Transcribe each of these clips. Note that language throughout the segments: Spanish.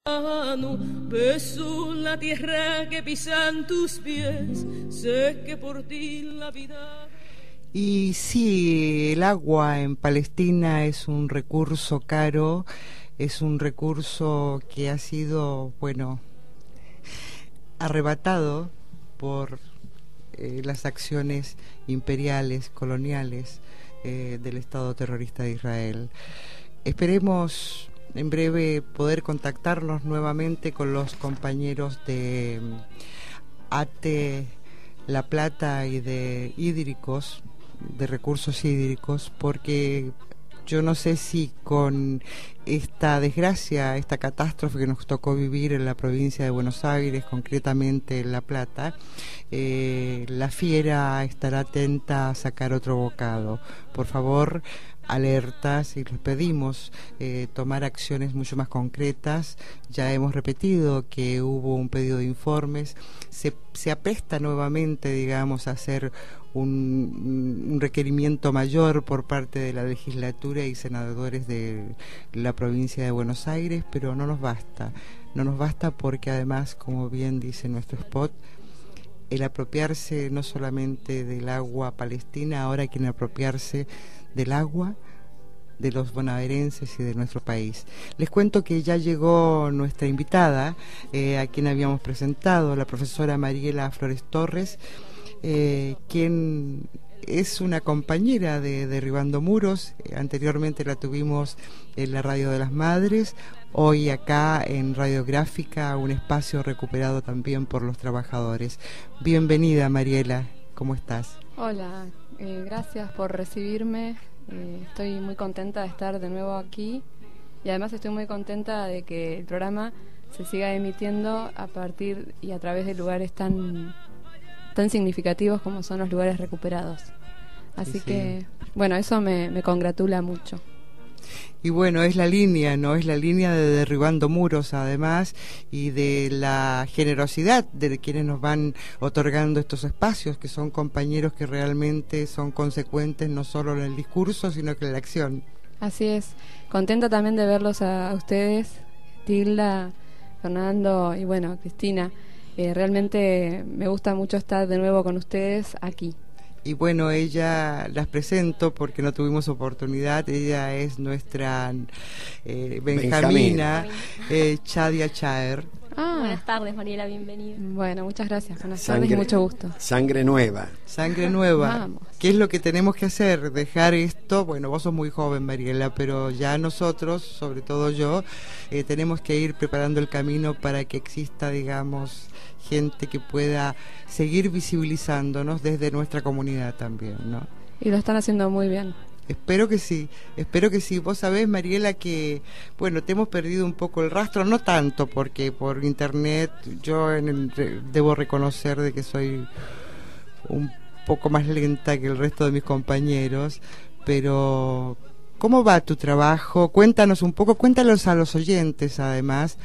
Beso la tierra que pisan tus pies, sé que por ti la vida... Y sí, el agua en Palestina es un recurso caro, es un recurso que ha sido, bueno, arrebatado por las acciones imperiales, coloniales del Estado terrorista de Israel. Esperemos en breve poder contactarnos nuevamente con los compañeros de ATE La Plata y de hídricos, de recursos hídricos, porque yo no sé si con esta desgracia, esta catástrofe que nos tocó vivir en la provincia de Buenos Aires, concretamente en La Plata, la fiera estará atenta a sacar otro bocado. Por favor, alertas, y les pedimos tomar acciones mucho más concretas. Ya hemos repetido que hubo un pedido de informes, se apresta nuevamente, digamos, a hacer un requerimiento mayor por parte de la legislatura y senadores de la provincia de Buenos Aires, pero no nos basta porque además, como bien dice nuestro spot, el apropiarse no solamente del agua palestina, ahora hay que apropiarse del agua de los bonaerenses y de nuestro país. Les cuento que ya llegó nuestra invitada, a quien habíamos presentado, la profesora Mariela Flores Torres, quien es una compañera de Derribando Muros. Anteriormente la tuvimos en la Radio de las Madres, hoy acá en Radiográfica, un espacio recuperado también por los trabajadores. Bienvenida, Mariela, ¿cómo estás? Hola, gracias por recibirme. Estoy muy contenta de estar de nuevo aquí y además estoy muy contenta de que el programa se siga emitiendo a partir y a través de lugares tan significativos como son los lugares recuperados. Así que, bueno, eso me congratula mucho. Y bueno, es la línea, ¿no? Es la línea de Derribando Muros, además, y de la generosidad de quienes nos van otorgando estos espacios, que son compañeros que realmente son consecuentes no solo en el discurso, sino que en la acción. Así es. Contenta también de verlos a ustedes, Tilda, Fernando y, bueno, Cristina. Realmente me gusta mucho estar de nuevo con ustedes aquí. Y bueno, ella las presento porque no tuvimos oportunidad. Ella es nuestra Benjamina Chadia Chaer. Buenas tardes, Mariela, bienvenida. Bueno, muchas gracias. Buenas tardes y mucho gusto. Sangre nueva. Sangre nueva. Vamos. ¿Qué es lo que tenemos que hacer? Dejar esto. Bueno, vos sos muy joven, Mariela, pero ya nosotros, sobre todo yo, tenemos que ir preparando el camino para que exista, digamos, gente que pueda seguir visibilizándonos desde nuestra comunidad también, ¿no? Y lo están haciendo muy bien. Espero que sí. Vos sabés, Mariela, que, bueno, te hemos perdido un poco el rastro, no tanto, porque por internet yo debo reconocer de que soy un poco más lenta que el resto de mis compañeros, pero ¿cómo va tu trabajo? Cuéntanos un poco, cuéntanos a los oyentes, además,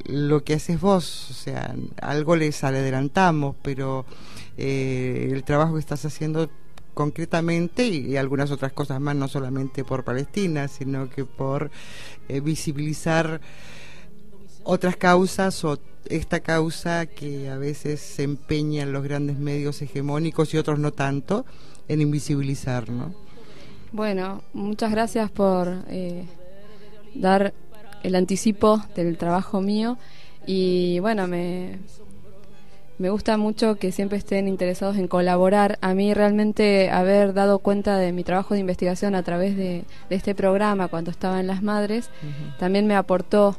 lo que haces vos. O sea, algo les adelantamos, pero el trabajo que estás haciendo concretamente y algunas otras cosas más, no solamente por Palestina, sino que por visibilizar otras causas o esta causa que a veces se empeñan los grandes medios hegemónicos y otros no tanto en invisibilizar, ¿no? Bueno, muchas gracias por dar el anticipo del trabajo mío y bueno, me gusta mucho que siempre estén interesados en colaborar. A mí realmente haber dado cuenta de mi trabajo de investigación a través de este programa cuando estaba en Las Madres, también me aportó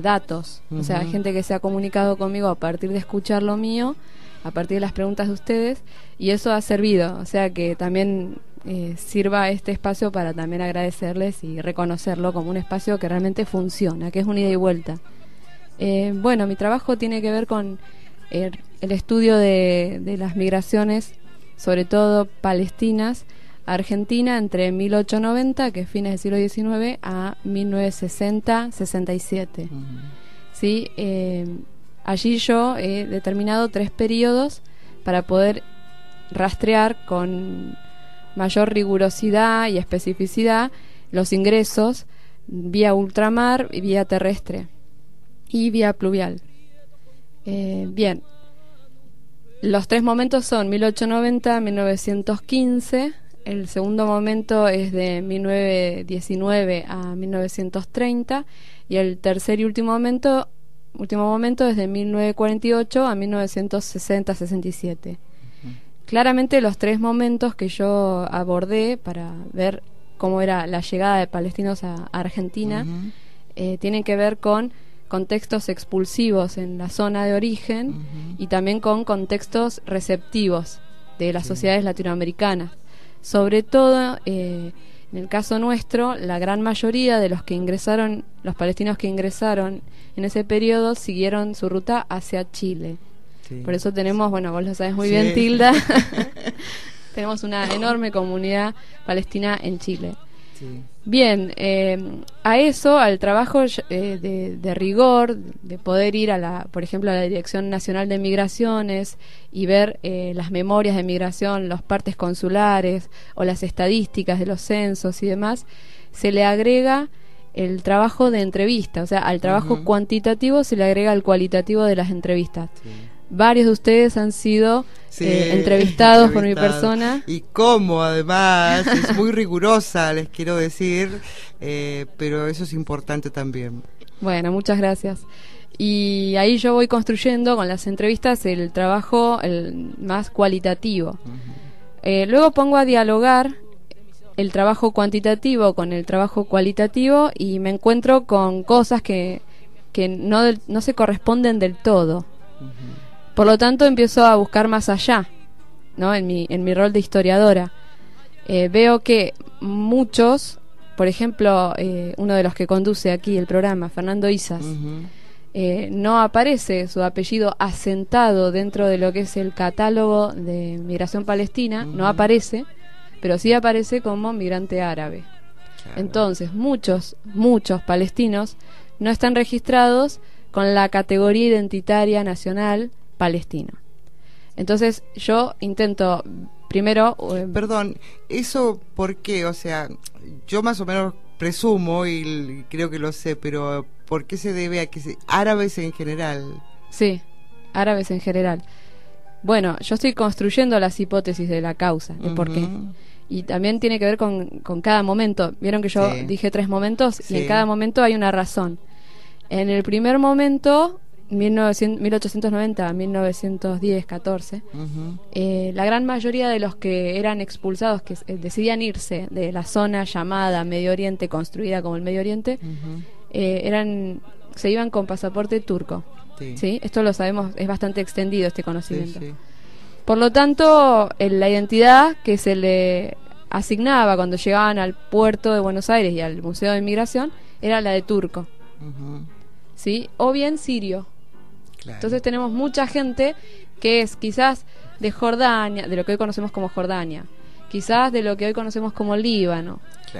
datos, o sea, gente que se ha comunicado conmigo a partir de escuchar lo mío, a partir de las preguntas de ustedes, y eso ha servido, o sea que también sirva este espacio para también agradecerles y reconocerlo como un espacio que realmente funciona, que es un ida y vuelta. Bueno, mi trabajo tiene que ver con el estudio de las migraciones, sobre todo palestinas, a Argentina entre 1890, que es fines del siglo XIX, a 1960-67. ¿Sí? Allí yo he determinado 3 periodos para poder rastrear con mayor rigurosidad y especificidad los ingresos vía ultramar, vía terrestre y vía pluvial. Bien, los 3 momentos son 1890 a 1915. El segundo momento es de 1919 a 1930 y el tercer y último momento es de 1948 a 1960-67. Claramente los 3 momentos que yo abordé para ver cómo era la llegada de palestinos a Argentina tienen que ver con contextos expulsivos en la zona de origen y también con contextos receptivos de las sociedades latinoamericanas. Sobre todo, en el caso nuestro, la gran mayoría de los palestinos que ingresaron en ese periodo siguieron su ruta hacia Chile. Sí. Por eso tenemos, bueno, vos lo sabés muy bien, Tilda, tenemos una enorme comunidad palestina en Chile. Sí. Bien, a eso, al trabajo de rigor, de poder ir por ejemplo, a la Dirección Nacional de Migraciones y ver las memorias de migración, los partes consulares o las estadísticas de los censos y demás, se le agrega el trabajo de entrevista, o sea, al trabajo cuantitativo se le agrega el cualitativo de las entrevistas. Sí. Varios de ustedes han sido entrevistados por mi persona. Y cómo, además, es muy rigurosa, les quiero decir, pero eso es importante también. Bueno, muchas gracias. Y ahí yo voy construyendo con las entrevistas el trabajo más cualitativo. Luego pongo a dialogar el trabajo cuantitativo con el trabajo cualitativo y me encuentro con cosas que no se corresponden del todo. Por lo tanto, empiezo a buscar más allá, ¿no? En mi rol de historiadora. Veo que muchos, por ejemplo, uno de los que conduce aquí el programa, Fernando Isas, no aparece su apellido asentado dentro de lo que es el catálogo de migración palestina, no aparece, pero sí aparece como migrante árabe. Claro. Entonces, muchos palestinos no están registrados con la categoría identitaria nacional palestino. Entonces yo intento primero... Perdón, ¿eso por qué? O sea, yo más o menos presumo y creo que lo sé, pero ¿por qué se debe a que árabes en general? Sí, árabes en general. Bueno, yo estoy construyendo las hipótesis de la causa, de por qué. Y también tiene que ver con cada momento. Vieron que yo dije 3 momentos y en cada momento hay una razón. En el primer momento... 1890 a 1910, 14, la gran mayoría de los que eran expulsados, que decidían irse de la zona llamada Medio Oriente, construida como el Medio Oriente, se iban con pasaporte turco. ¿Sí? Esto lo sabemos, es bastante extendido este conocimiento. Por lo tanto, la identidad que se le asignaba cuando llegaban al puerto de Buenos Aires y al Museo de Inmigración era la de turco. ¿Sí? O bien sirio. Claro. Entonces tenemos mucha gente que es quizás de Jordania, de lo que hoy conocemos como Jordania, quizás de lo que hoy conocemos como Líbano,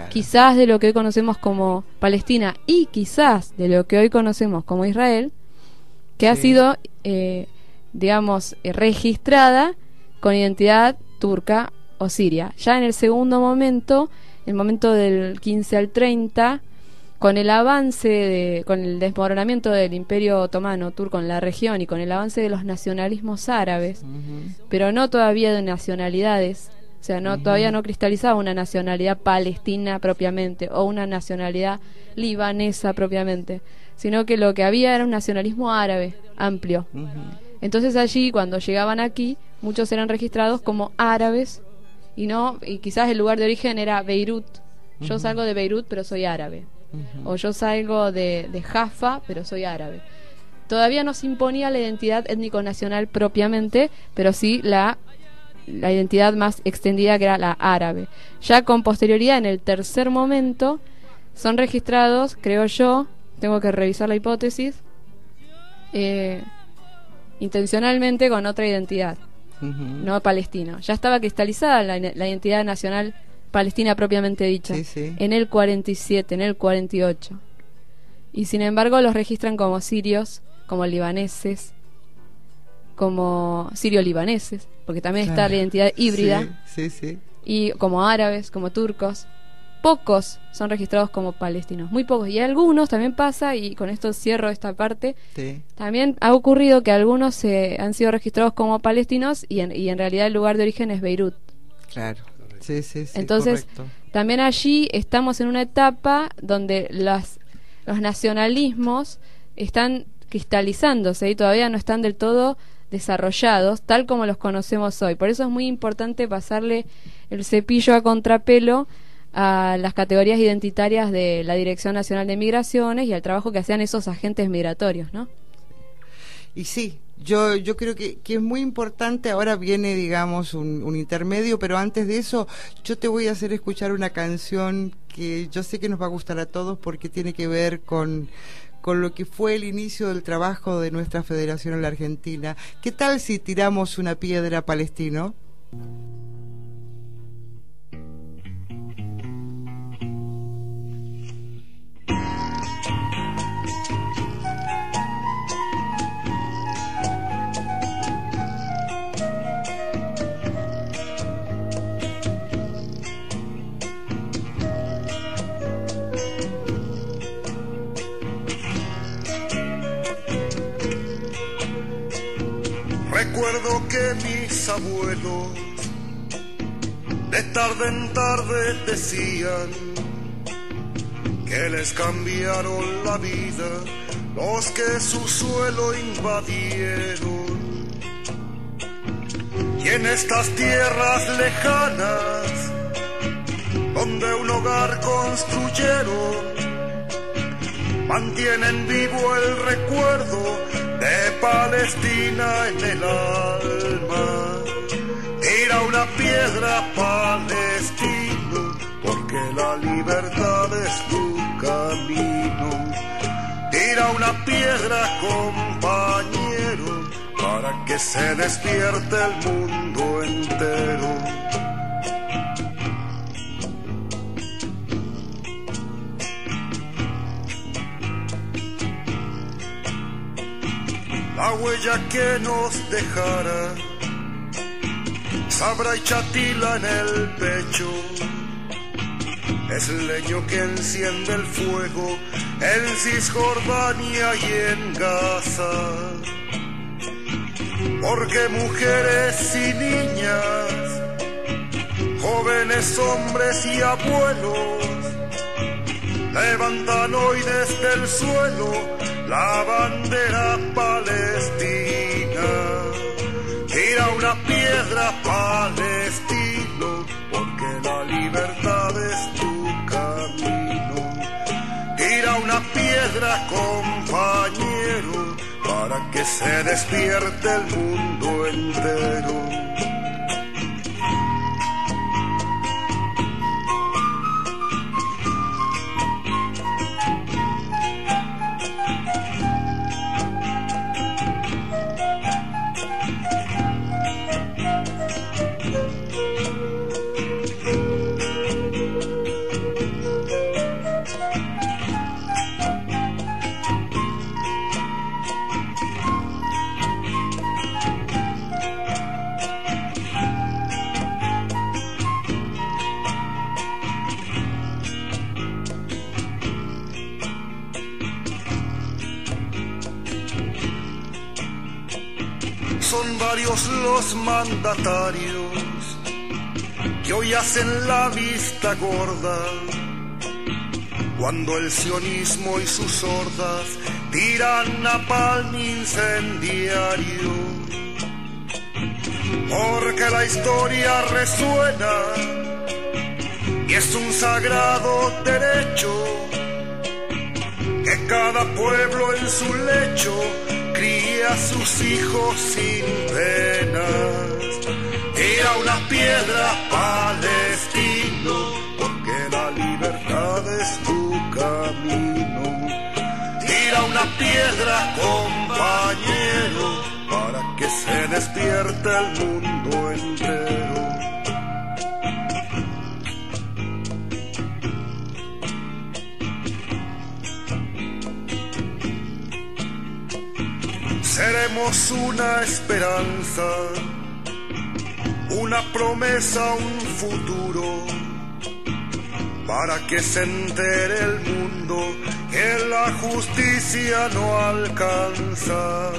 quizás de lo que hoy conocemos como Palestina y quizás de lo que hoy conocemos como Israel, que ha sido, registrada con identidad turca o siria. Ya en el segundo momento, el momento del 15 al 30, con el avance, con el desmoronamiento del Imperio Otomano turco en la región y con el avance de los nacionalismos árabes, pero no todavía de nacionalidades, o sea, todavía no cristalizaba una nacionalidad palestina propiamente o una nacionalidad libanesa propiamente, sino que lo que había era un nacionalismo árabe amplio. Entonces allí, cuando llegaban aquí, muchos eran registrados como árabes y quizás el lugar de origen era Beirut. Yo salgo de Beirut, pero soy árabe. O yo salgo de Jaffa, pero soy árabe. Todavía no se imponía la identidad étnico-nacional propiamente, pero sí la identidad más extendida, que era la árabe. Ya con posterioridad, en el tercer momento, son registrados, creo yo, tengo que revisar la hipótesis, intencionalmente con otra identidad, no palestino. Ya estaba cristalizada la identidad nacional palestina propiamente dicha, en el 47, en el 48. Y sin embargo los registran como sirios, como libaneses, como sirio-libaneses, porque también está la identidad híbrida, y como árabes, como turcos. pocos son registrados como palestinos, muy pocos. Y algunos también pasa, y con esto cierro esta parte, Sí. también ha ocurrido que algunos han sido registrados como palestinos y en realidad el lugar de origen es Beirut. Claro. Sí, sí, sí. Entonces, correcto. también allí estamos en una etapa donde los nacionalismos están cristalizándose y todavía no están del todo desarrollados tal como los conocemos hoy. Por eso es muy importante pasarle el cepillo a contrapelo a las categorías identitarias de la Dirección Nacional de Migraciones y al trabajo que hacían esos agentes migratorios, ¿no? Y sí, yo creo que es muy importante. Ahora viene, digamos, un intermedio, pero antes de eso yo te voy a hacer escuchar una canción que yo sé que nos va a gustar a todos porque tiene que ver con lo que fue el inicio del trabajo de nuestra federación en la Argentina. ¿Qué tal si tiramos una piedra, palestino? Recuerdo que mis abuelos de tarde en tarde decían que les cambiaron la vida los que su suelo invadieron. Y en estas tierras lejanas donde un hogar construyeron, mantienen vivo el recuerdo de Palestina en el alma. Tira una piedra, palestino, porque la libertad es tu camino. Tira una piedra, compañero, para que se despierte el mundo entero. La huella que nos dejara Sabra y Chatila en el pecho, es el leño que enciende el fuego en Cisjordania y en Gaza. Porque mujeres y niñas, jóvenes hombres y abuelos, levantan hoy desde el suelo la bandera palestina. Tira una piedra, palestino, porque la libertad es tu camino. Tira una piedra, compañero, para que se despierte el mundo entero. Son varios los mandatarios que hoy hacen la vista gorda cuando el sionismo y sus hordas tiran napalm incendiario. Porque la historia resuena y es un sagrado derecho que cada pueblo en su lecho cría a sus hijos sin penas. Tira una piedra, palestino, porque la libertad es tu camino. Tira una piedra, compañero, para que se despierte el mundo entero. Seremos una esperanza, una promesa, un futuro, para que se entere el mundo que la justicia no alcanza.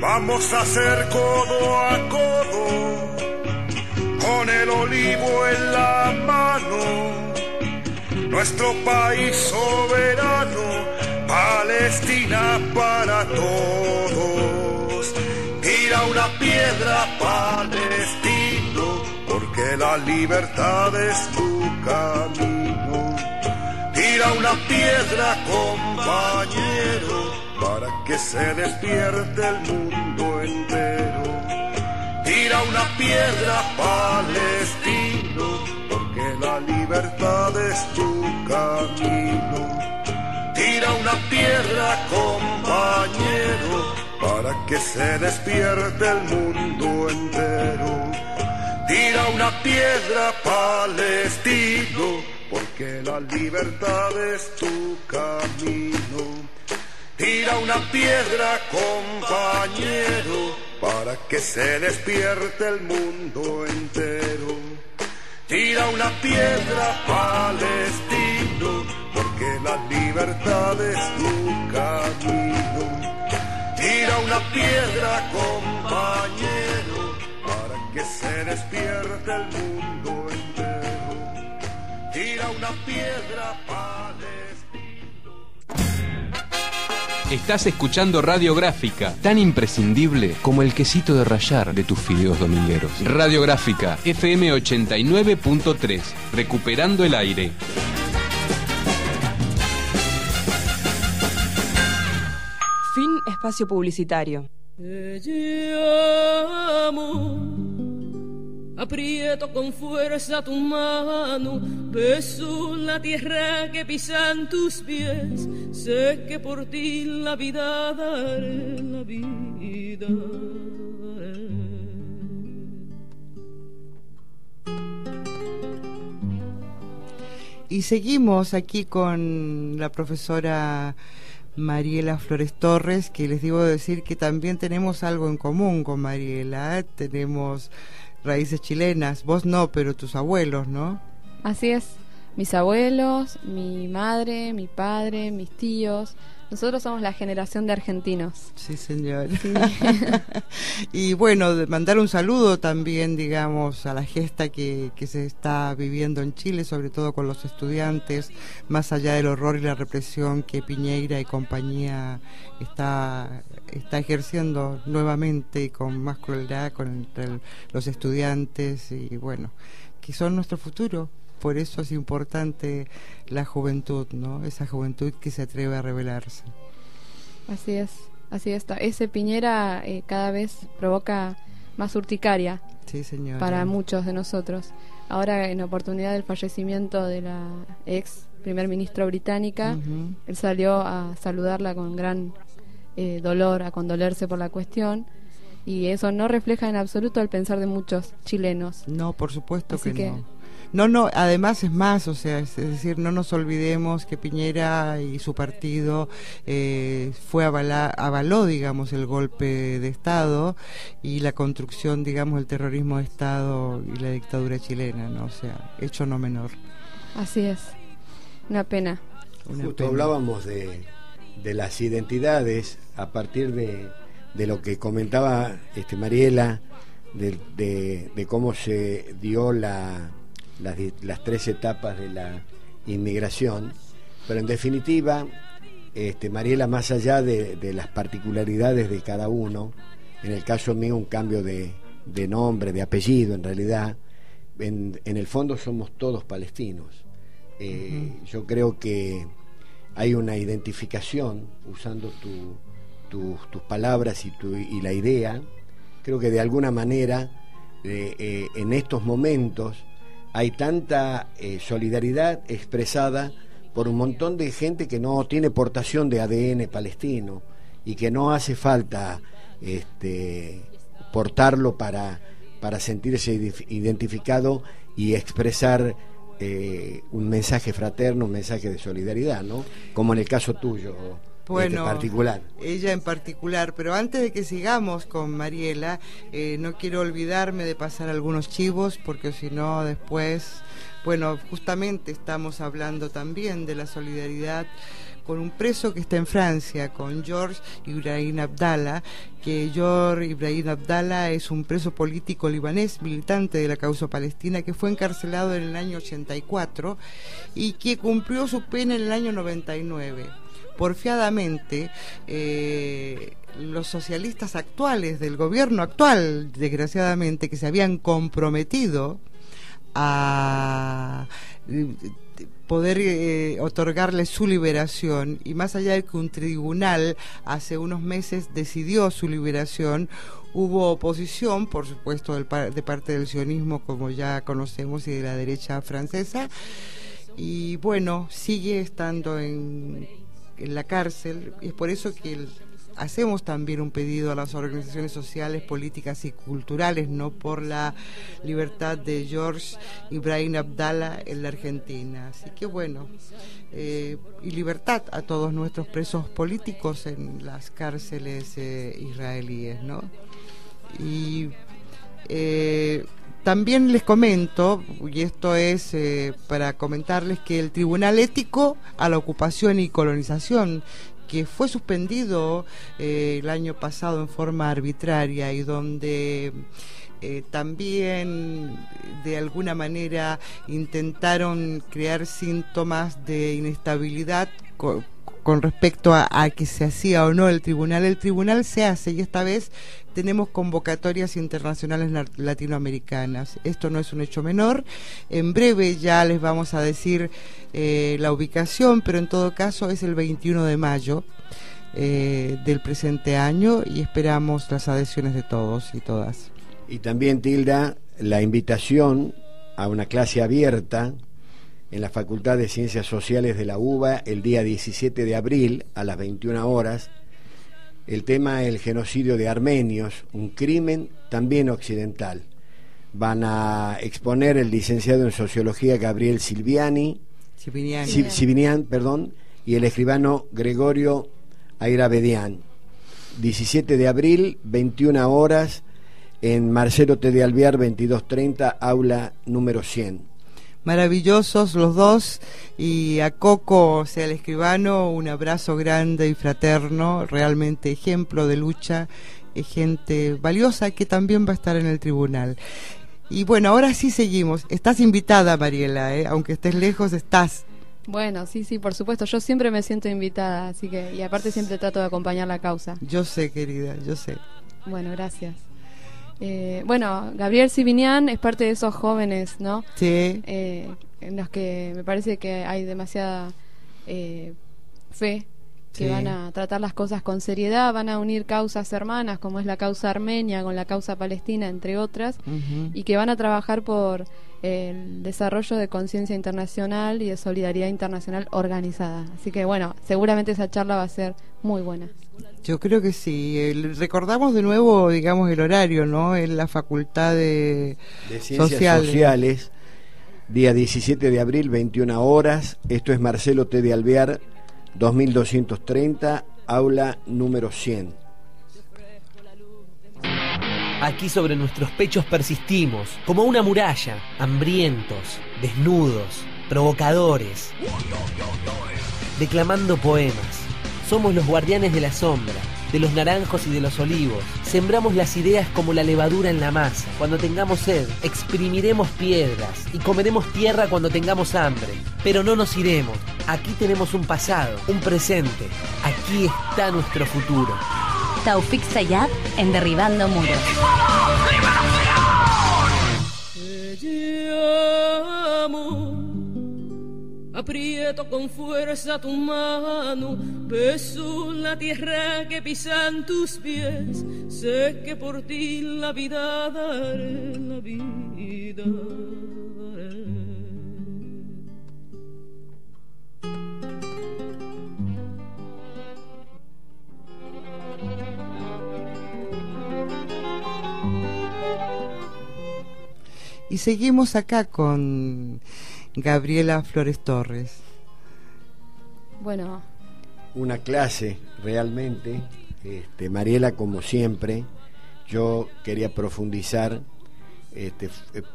Vamos a hacer codo a codo, con el olivo en la mano, nuestro país soberano, Palestina para todos. Tira una piedra, palestino, porque la libertad es tu camino. Tira una piedra, compañero, para que se despierte el mundo entero. Tira una piedra, palestino, porque la libertad es tu camino. Tira una piedra, compañero, para que se despierte el mundo entero. Tira una piedra, palestino, porque la libertad es tu camino. Tira una piedra, compañero, para que se despierte el mundo entero. Tira una piedra, palestino, porque la libertad es tu camino. Tira una piedra, compañero, para que se despierte el mundo entero. Tira una piedra, palestino. Estás escuchando Radiográfica, tan imprescindible como el quesito de rallar de tus fideos domingueros. Radiográfica, FM 89.3, recuperando el aire. Fin espacio publicitario. Te llamo, aprieto con fuerza tu mano, beso la tierra que pisan tus pies, sé que por ti la vida daré, la vida daré. Y seguimos aquí con la profesora Mariela Flores Torres, que les debo decir que también tenemos algo en común con Mariela, tenemos raíces chilenas, vos no, pero tus abuelos, ¿no? Así es, mis abuelos, mi madre, mi padre, mis tíos, nosotros somos la generación de argentinos. Sí, señor. Sí. Y bueno, de mandar un saludo también, digamos, a la gesta que se está viviendo en Chile, sobre todo con los estudiantes, más allá del horror y la represión que Piñera y compañía está ejerciendo nuevamente y con más crueldad entre los estudiantes, y bueno, que son nuestro futuro. Por eso es importante la juventud, ¿no? Esa juventud que se atreve a rebelarse. Así es. Ese Piñera cada vez provoca más urticaria, sí, señora, para muchos de nosotros. Ahora, en oportunidad del fallecimiento de la ex primer ministra británica, él salió a saludarla con gran dolor, a condolerse por la cuestión, y eso no refleja en absoluto el pensar de muchos chilenos. No, por supuesto. Así que no. No, además es más, o sea, es decir, no nos olvidemos que Piñera y su partido avaló, digamos, el golpe de Estado y la construcción, digamos, del terrorismo de Estado y la dictadura chilena, ¿no? O sea, hecho no menor. Así es, una pena. Justo hablábamos de las identidades a partir de lo que comentaba Mariela, de cómo se dio las tres etapas de la inmigración, pero en definitiva, Mariela, más allá de las particularidades de cada uno, en el caso mío un cambio de nombre, de apellido, en realidad, en el fondo somos todos palestinos. Yo creo que hay una identificación, usando tus palabras y la idea, creo que de alguna manera, en estos momentos, hay tanta solidaridad expresada por un montón de gente que no tiene portación de ADN palestino y que no hace falta portarlo para sentirse identificado y expresar un mensaje fraterno, un mensaje de solidaridad, ¿no? Como en el caso tuyo. Bueno, particular. Ella en particular, pero antes de que sigamos con Mariela, no quiero olvidarme de pasar algunos chivos, porque si no después Bueno, justamente estamos hablando también de la solidaridad con un preso que está en Francia, con Georges Ibrahim Abdallah, que Georges Ibrahim Abdallah es un preso político libanés, militante de la causa palestina, que fue encarcelado en el año 84 y que cumplió su pena en el año 99. Porfiadamente, los socialistas actuales, del gobierno actual, desgraciadamente, que se habían comprometido a poder otorgarle su liberación, y más allá de que un tribunal hace unos meses decidió su liberación, hubo oposición, por supuesto, de parte del sionismo, como ya conocemos, y de la derecha francesa, y bueno, sigue estando en la cárcel, y es por eso que hacemos también un pedido a las organizaciones sociales, políticas y culturales, no por la libertad de Georges Ibrahim Abdallah en la Argentina. Así que bueno, y libertad a todos nuestros presos políticos en las cárceles israelíes, ¿no? Y también les comento, y esto es para comentarles, que el Tribunal Ético a la Ocupación y Colonización, que fue suspendido el año pasado en forma arbitraria, y donde también de alguna manera intentaron crear síntomas de inestabilidad con respecto a que se hacía o no el tribunal se hace, y esta vez tenemos convocatorias internacionales latinoamericanas. Esto no es un hecho menor. En breve ya les vamos a decir la ubicación, pero en todo caso es el 21 de mayo del presente año, y esperamos las adhesiones de todos y todas. Y también, Tilda, la invitación a una clase abierta en la Facultad de Ciencias Sociales de la UBA el día 17 de abril a las 21 horas. El tema es el genocidio de armenios, un crimen también occidental. Van a exponer el licenciado en Sociología Gabriel Civinian, y el escribano Gregorio Airabedian. 17 de abril, 21 horas, en Marcelo T. de Alvear 2230, aula número 100. Maravillosos los dos, y a Coco, o sea, el escribano, un abrazo grande y fraterno, realmente ejemplo de lucha, gente valiosa que también va a estar en el tribunal. Y bueno, ahora sí seguimos. Estás invitada, Mariela, aunque estés lejos, estás. Bueno, sí, por supuesto, yo siempre me siento invitada, así que, y aparte siempre trato de acompañar la causa. Yo sé, querida, yo sé. Bueno, gracias. Bueno, Gabriel Civinian es parte de esos jóvenes, ¿no? Sí. En los que me parece que hay demasiada fe, que sí, van a tratar las cosas con seriedad, van a unir causas hermanas, como es la causa armenia con la causa palestina, entre otras, y que van a trabajar por el desarrollo de conciencia internacional y de solidaridad internacional organizada. Así que bueno, seguramente esa charla va a ser muy buena. Yo creo que sí. Recordamos de nuevo, digamos, el horario, ¿no? En la Facultad de Ciencias Sociales, día 17 de abril, 21 horas. Esto es Marcelo T. de Alvear, 2230, aula número 100. Aquí sobre nuestros pechos persistimos, como una muralla, hambrientos, desnudos, provocadores, declamando poemas. Somos los guardianes de la sombra, de los naranjos y de los olivos. Sembramos las ideas como la levadura en la masa. Cuando tengamos sed, exprimiremos piedras y comeremos tierra cuando tengamos hambre. Pero no nos iremos. Aquí tenemos un pasado, un presente. Aquí está nuestro futuro. Taufik Sayat en Derribando Muros. Aprieto con fuerza tu mano, beso la tierra que pisan tus pies, sé que por ti la vida daré, la vida daré. Y seguimos acá con Gabriela Flores Torres. Bueno, una clase realmente, Mariela, como siempre. Yo quería profundizar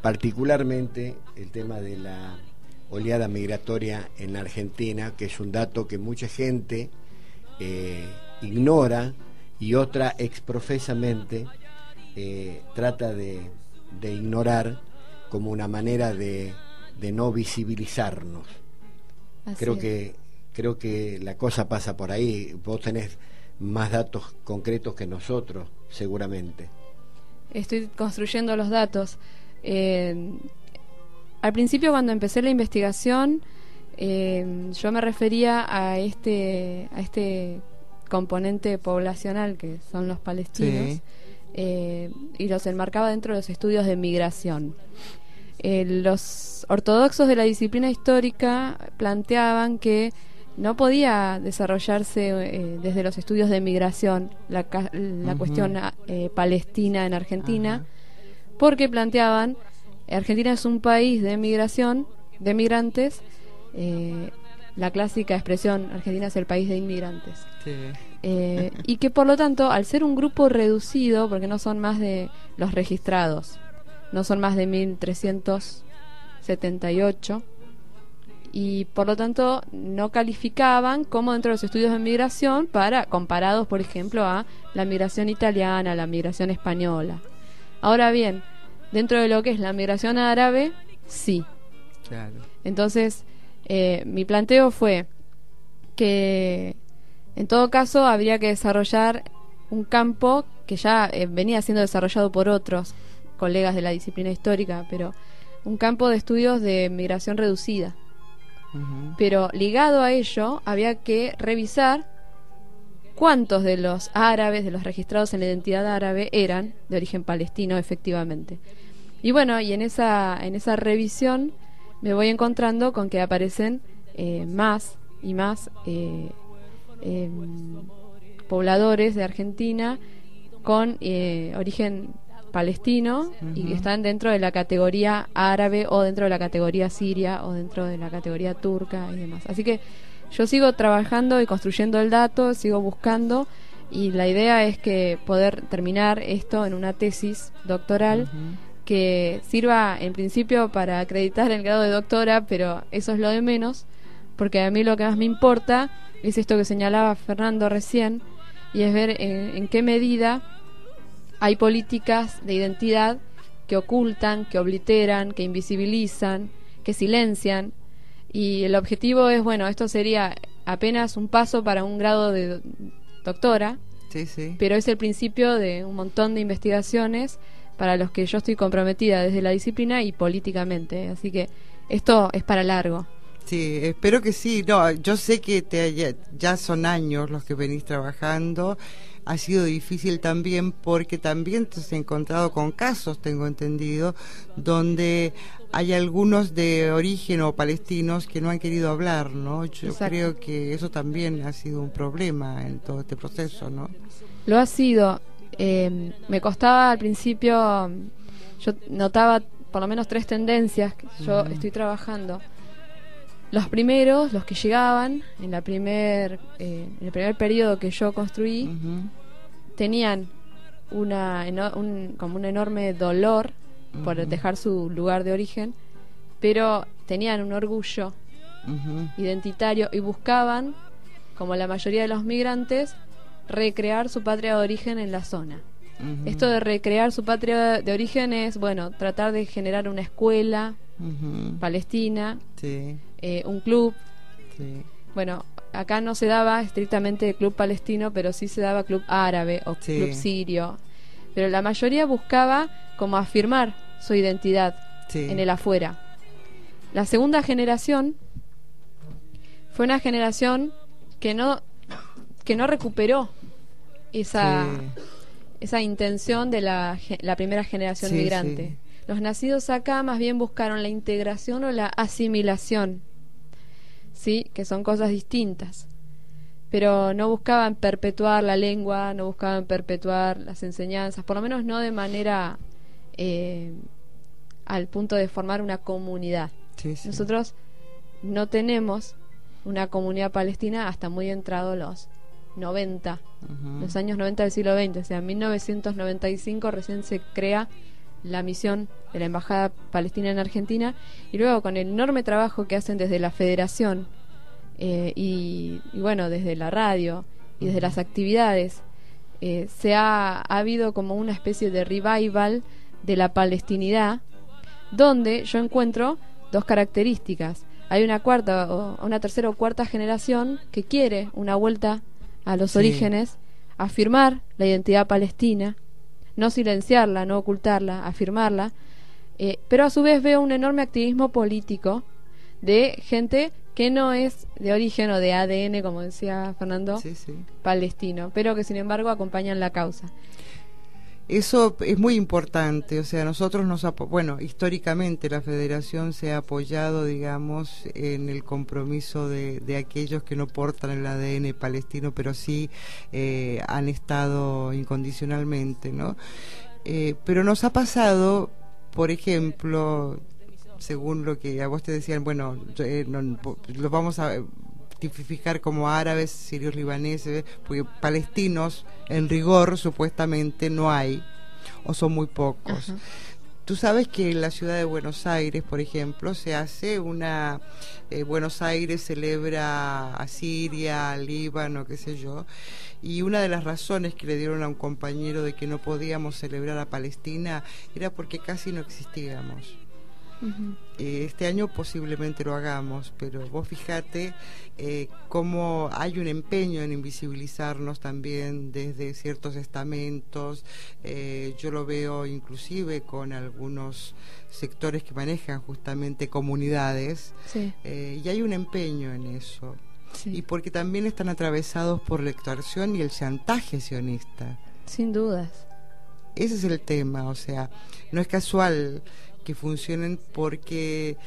particularmente el tema de la oleada migratoria en Argentina, que es un dato que mucha gente ignora y otra exprofesamente trata de ignorar como una manera de no visibilizarnos. Creo que la cosa pasa por ahí. Vos tenés más datos concretos que nosotros, seguramente. Estoy construyendo los datos. Al principio, cuando empecé la investigación, yo me refería a este componente poblacional que son los palestinos, y los enmarcaba dentro de los estudios de migración. Los ortodoxos de la disciplina histórica planteaban que no podía desarrollarse desde los estudios de migración la cuestión palestina en Argentina, porque planteaban Argentina es un país de migración, de migrantes, la clásica expresión Argentina es el país de inmigrantes, y que por lo tanto, al ser un grupo reducido, porque no son más de los registrados, no son más de 1378, y por lo tanto no calificaban como dentro de los estudios de migración comparados, por ejemplo, a la migración italiana, la migración española. Ahora bien, dentro de lo que es la migración árabe, sí. Claro. Entonces, mi planteo fue que en todo caso habría que desarrollar un campo que ya venía siendo desarrollado por otros colegas de la disciplina histórica, pero un campo de estudios de migración reducida. Pero ligado a ello había que revisar cuántos de los árabes, de los registrados en la identidad árabe, eran de origen palestino efectivamente. Y bueno, y en esa revisión me voy encontrando con que aparecen más y más pobladores de Argentina con origen palestino y que están dentro de la categoría árabe o dentro de la categoría siria o dentro de la categoría turca y demás. Así que yo sigo trabajando y construyendo el dato, sigo buscando, y la idea es que poder terminar esto en una tesis doctoral que sirva en principio para acreditar el grado de doctora, pero eso es lo de menos, porque a mí lo que más me importa es esto que señalaba Fernando recién, y es ver en qué medida hay políticas de identidad que ocultan, que obliteran, que invisibilizan, que silencian, y el objetivo es, bueno, esto sería apenas un paso para un grado de doctora, pero es el principio de un montón de investigaciones para los que yo estoy comprometida desde la disciplina y políticamente, así que esto es para largo. Sí, espero que sí. No, yo sé que ya son años los que venís trabajando. Ha sido difícil también porque también te has encontrado con casos, tengo entendido, donde hay algunos de origen o palestinos que no han querido hablar, ¿no? Yo creo que eso también ha sido un problema en todo este proceso, ¿no? Lo ha sido. Me costaba al principio, yo notaba por lo menos 3 tendencias que yo estoy trabajando. Los primeros, los que llegaban en el primer periodo que yo construí, tenían como un enorme dolor por dejar su lugar de origen, pero tenían un orgullo identitario y buscaban, como la mayoría de los migrantes, recrear su patria de origen en la zona. Esto de recrear su patria de origen es, bueno, tratar de generar una escuela palestina, un club. Bueno, acá no se daba estrictamente club palestino, pero sí se daba club árabe o club sirio. Pero la mayoría buscaba como afirmar su identidad en el afuera. La segunda generación fue una generación que no recuperó esa intención de la primera generación migrante. Los nacidos acá más bien buscaron la integración o la asimilación, que son cosas distintas, pero no buscaban perpetuar la lengua, no buscaban perpetuar las enseñanzas, por lo menos no de manera al punto de formar una comunidad. Nosotros no tenemos una comunidad palestina hasta muy entrado los 90, los años 90 del siglo XX, o sea, en 1995 recién se crea la misión de la Embajada Palestina en Argentina, y luego con el enorme trabajo que hacen desde la Federación y bueno, desde la radio y desde las actividades, ha habido como una especie de revival de la palestinidad, donde yo encuentro dos características. Hay una tercera o cuarta generación que quiere una vuelta a los orígenes, afirmar la identidad palestina, no silenciarla, no ocultarla, afirmarla, pero a su vez veo un enorme activismo político de gente que no es de origen o de ADN, como decía Fernando, palestino, pero que sin embargo acompañan la causa. Eso es muy importante, o sea, nosotros históricamente la Federación se ha apoyado, digamos, en el compromiso de aquellos que no portan el ADN palestino, pero sí han estado incondicionalmente, ¿no? Pero nos ha pasado, por ejemplo, según lo que a vos te decían, los vamos a tipificar como árabes, sirios, libaneses, porque palestinos en rigor supuestamente no hay, o son muy pocos. Ajá. Tú sabes que en la ciudad de Buenos Aires, por ejemplo, se hace Buenos Aires celebra a Siria, a Líbano, qué sé yo, y una de las razones que le dieron a un compañero de que no podíamos celebrar a Palestina era porque casi no existíamos. Este año posiblemente lo hagamos, pero vos fíjate cómo hay un empeño en invisibilizarnos también desde ciertos estamentos. Yo lo veo inclusive con algunos sectores que manejan justamente comunidades, y hay un empeño en eso, y porque también están atravesados por la extorsión y el chantaje sionista. Sin dudas. Ese es el tema, o sea, no es casual que funcionen porque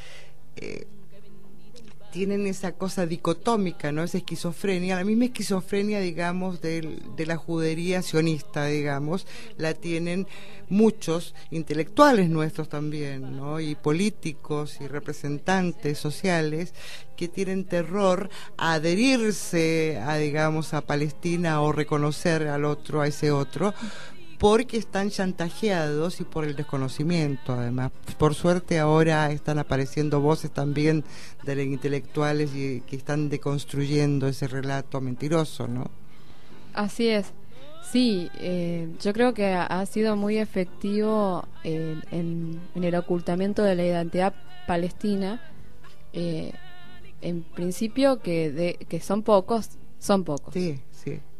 tienen esa cosa dicotómica, ¿no? Esa esquizofrenia, la misma esquizofrenia, digamos, de la judería sionista, digamos, la tienen muchos intelectuales nuestros también, ¿no? Y políticos y representantes sociales que tienen terror a adherirse a Palestina o reconocer al otro, a ese otro, porque están chantajeados y por el desconocimiento. Además, por suerte ahora están apareciendo voces también de los intelectuales y que están deconstruyendo ese relato mentiroso, ¿no? Así es. Sí, yo creo que ha sido muy efectivo en el ocultamiento de la identidad palestina. En principio que son pocos. Sí.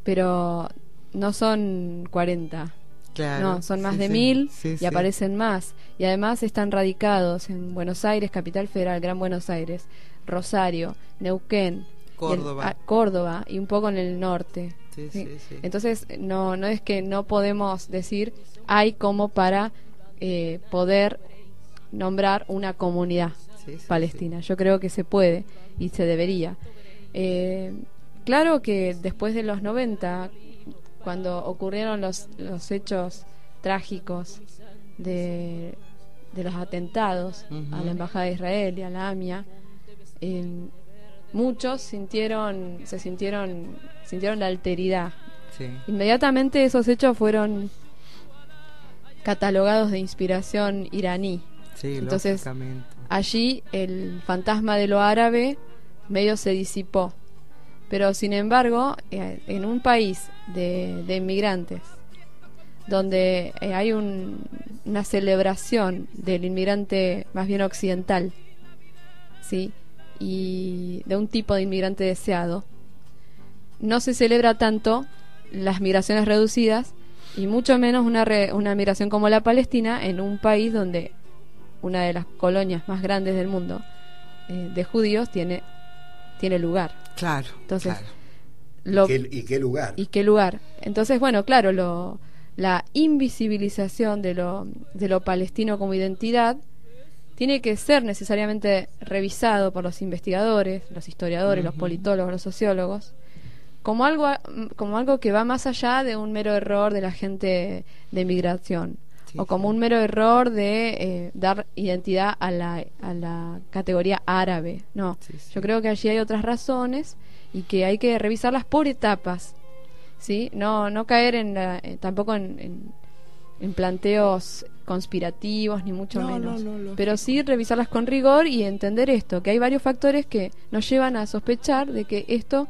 Pero no son 40. Claro, no, son más de 1000 y aparecen más. Y además están radicados en Buenos Aires, Capital Federal, Gran Buenos Aires, Rosario, Neuquén, Córdoba y un poco en el norte. Entonces no es que no podemos decir hay como para poder nombrar una comunidad palestina. Yo creo que se puede y se debería. Claro que después de los 90, cuando ocurrieron los hechos trágicos de los atentados a la Embajada de Israel y a la AMIA, muchos sintieron la alteridad. Inmediatamente esos hechos fueron catalogados de inspiración iraní. Entonces allí el fantasma de lo árabe medio se disipó. Pero sin embargo, en un país de inmigrantes, donde hay una celebración del inmigrante más bien occidental, ¿sí? Y de un tipo de inmigrante deseado, no se celebra tanto las migraciones reducidas y mucho menos una migración como la Palestina, en un país donde una de las colonias más grandes del mundo de judíos tiene lugar. Claro. Entonces, claro. ¿Y qué lugar? ¿Y qué lugar? Entonces, bueno, claro, la invisibilización de lo palestino como identidad tiene que ser necesariamente revisado por los investigadores, los historiadores, los politólogos, los sociólogos, como algo que va más allá de un mero error de la gente de migración, o como un mero error de dar identidad a la categoría árabe. No, yo creo que allí hay otras razones y que hay que revisarlas por etapas, ¿sí? No caer tampoco en en planteos conspirativos ni mucho menos, no. Pero sí revisarlas con rigor y entender esto, que hay varios factores que nos llevan a sospechar de que esto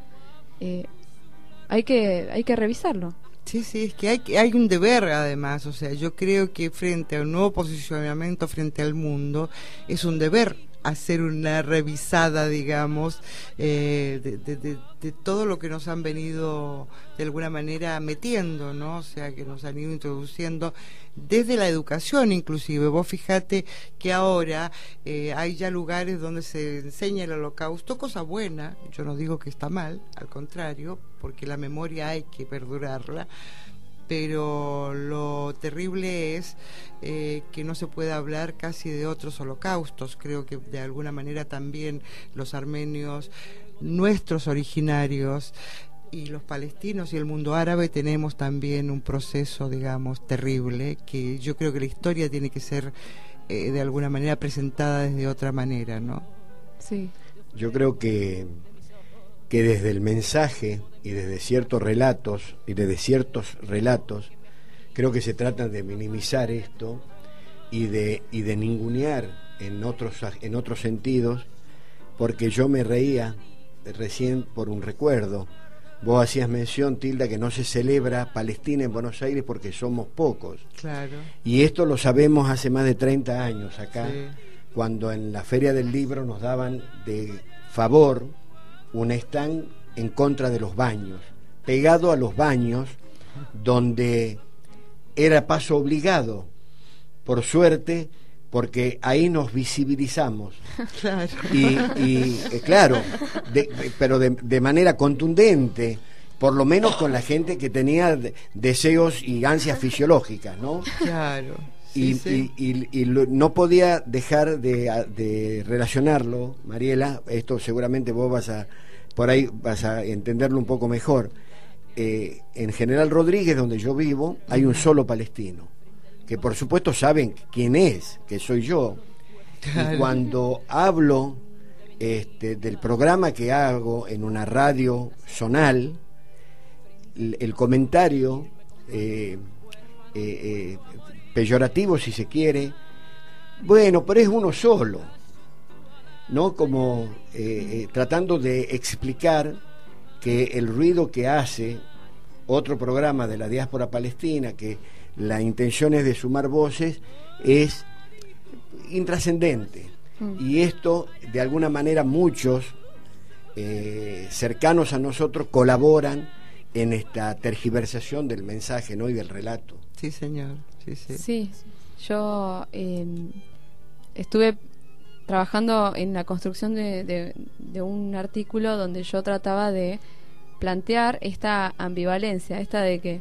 hay que revisarlo. Sí, es que hay un deber además, o sea, yo creo que frente a un nuevo posicionamiento frente al mundo, es un deber hacer una revisada, digamos, de todo lo que nos han venido de alguna manera metiendo, ¿no? O sea, que nos han ido introduciendo desde la educación inclusive. Vos fijate que ahora hay ya lugares donde se enseña el Holocausto, cosa buena, yo no digo que está mal, al contrario, porque la memoria hay que perdurarla, pero lo terrible es que no se puede hablar casi de otros holocaustos. Creo que de alguna manera también los armenios, nuestros originarios, y los palestinos y el mundo árabe tenemos también un proceso, digamos, terrible, que yo creo que la historia tiene que ser de alguna manera presentada desde otra manera, ¿no? Sí. Yo creo que desde el mensaje y desde ciertos relatos, creo que se trata de minimizar esto y de ningunear en otros sentidos, porque yo me reía recién por un recuerdo. Vos hacías mención, Tilda, que no se celebra Palestina en Buenos Aires porque somos pocos. Claro. Y esto lo sabemos hace más de 30 años acá, sí. Cuando en la Feria del Libro nos daban de favor un stand en contra de los baños, pegado a los baños, donde era paso obligado, por suerte, porque ahí nos visibilizamos. Claro. Y claro, pero de manera contundente, por lo menos con la gente que tenía deseos y ansias fisiológicas, ¿no? Claro. Y no podía dejar de relacionarlo, Mariela, esto seguramente vos vas a entenderlo un poco mejor. En General Rodríguez, donde yo vivo, hay un solo palestino, que por supuesto saben quién es, que soy yo. Claro. Y cuando hablo del programa que hago en una radio zonal, el comentario peyorativo, si se quiere, bueno, pero es uno solo, ¿no? Como tratando de explicar que el ruido que hace otro programa de la diáspora palestina, que la intención es de sumar voces, es intrascendente. Y esto, de alguna manera, muchos cercanos a nosotros colaboran en esta tergiversación del mensaje, ¿no? Y del relato. Sí, señor. Sí, yo estuve trabajando en la construcción de un artículo donde yo trataba de plantear esta ambivalencia, esta de que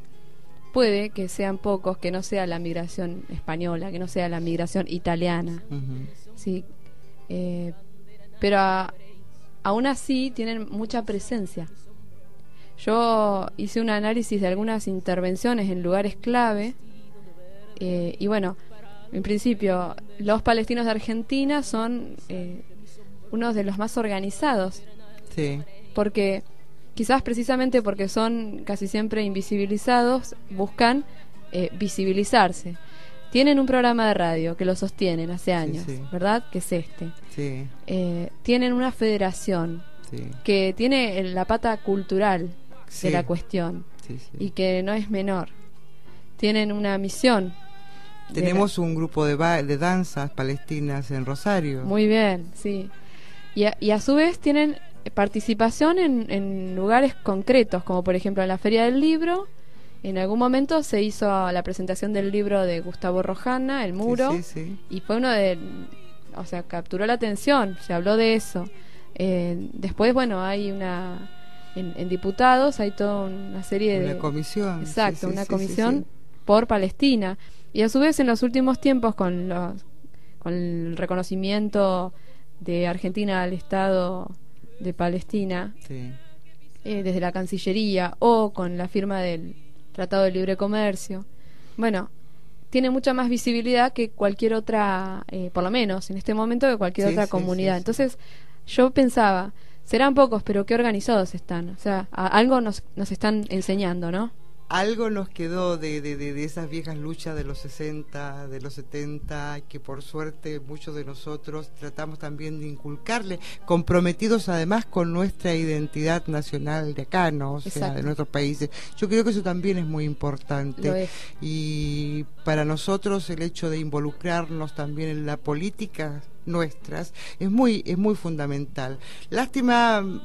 puede que sean pocos, que no sea la migración española, que no sea la migración italiana, sí, pero aún así tienen mucha presencia. Yo hice un análisis de algunas intervenciones en lugares clave, y bueno, en principio los palestinos de Argentina son unos de los más organizados, sí, porque quizás precisamente porque son casi siempre invisibilizados, buscan visibilizarse. Tienen un programa de radio que lo sostienen hace años, sí. ¿Verdad? Que es este. Sí. Tienen una federación, sí, que tiene la pata cultural, sí, de la cuestión, sí, sí, y que no es menor. Tienen una misión. Tenemos un grupo de danzas palestinas en Rosario. Muy bien, sí. Y a su vez tienen participación en lugares concretos, como por ejemplo en la Feria del Libro. En algún momento se hizo la presentación del libro de Gustavo Rojana, El Muro, sí, sí, sí, y fue o sea, capturó la atención, se habló de eso. Después, bueno, hay en diputados hay toda una serie de... Una comisión. Exacto, sí, sí, una sí, comisión, sí, por Palestina. Y a su vez en los últimos tiempos con el reconocimiento de Argentina al Estado de Palestina, sí, desde la Cancillería, o con la firma del Tratado de Libre Comercio, bueno, tiene mucha más visibilidad que cualquier otra, por lo menos en este momento, que cualquier otra comunidad. Sí. Entonces yo pensaba, serán pocos, pero qué organizados están. O sea, algo nos están enseñando, ¿no? algo nos quedó de esas viejas luchas de los 60, de los 70, que por suerte muchos de nosotros tratamos también de inculcarle, comprometidos además con nuestra identidad nacional de acá, ¿no? O sea, Exacto. de nuestros países. Yo creo que eso también es muy importante. Lo es. Y para nosotros el hecho de involucrarnos también en la política nuestras es muy fundamental. Lástima,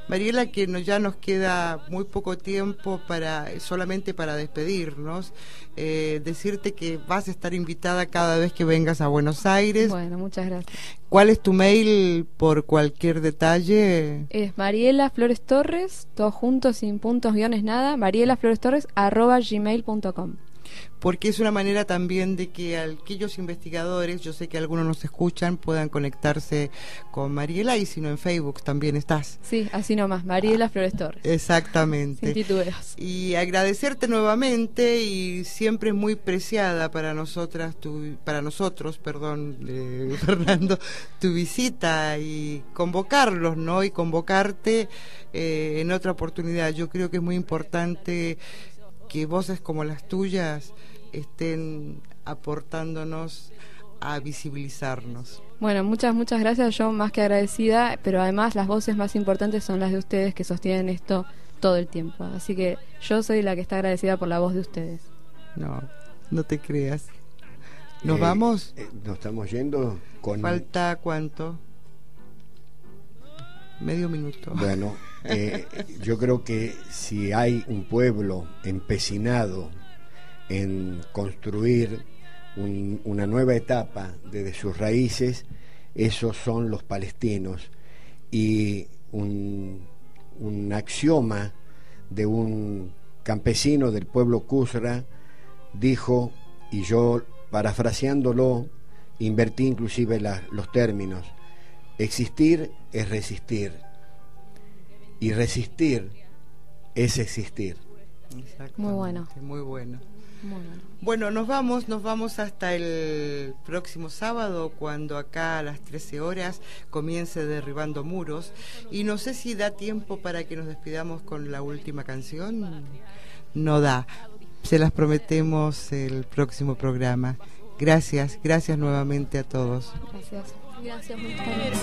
Mariela, que ya nos queda muy poco tiempo solamente para despedirnos. Decirte que vas a estar invitada cada vez que vengas a Buenos Aires. Bueno, muchas gracias. ¿Cuál es tu mail por cualquier detalle? Es Mariela Flores Torres, todo junto, sin puntos, guiones, nada, marielaflorestorres@gmail.com. Porque es una manera también de que aquellos investigadores, yo sé que algunos nos escuchan, puedan conectarse con Mariela, y si no en Facebook también estás. Sí, así nomás, Mariela Flores Torres. Exactamente. Sin titubeos. Y agradecerte nuevamente, y siempre es muy preciada para nosotros, Fernando, tu visita, y convocarlos, ¿no? Y convocarte en otra oportunidad. Yo creo que es muy importante que voces como las tuyas estén aportándonos a visibilizarnos. Bueno, muchas gracias, yo más que agradecida, pero además las voces más importantes son las de ustedes, que sostienen esto todo el tiempo. Así que yo soy la que está agradecida por la voz de ustedes. No te creas. ¿Nos vamos? Nos estamos yendo con... ¿Falta cuánto? Medio minuto. Bueno, yo creo que si hay un pueblo empecinado en construir una nueva etapa desde sus raíces, esos son los palestinos. Y un axioma de un campesino del pueblo Kusra dijo, y yo parafraseándolo invertí inclusive los términos: existir es resistir, y resistir es existir. Muy bueno. Muy bueno. Bueno, nos vamos hasta el próximo sábado, cuando acá a las 13 horas comience Derribando Muros. Y no sé si da tiempo para que nos despidamos con la última canción. No da. Se las prometemos el próximo programa. Gracias nuevamente a todos. Gracias. Gracias, buenas tardes.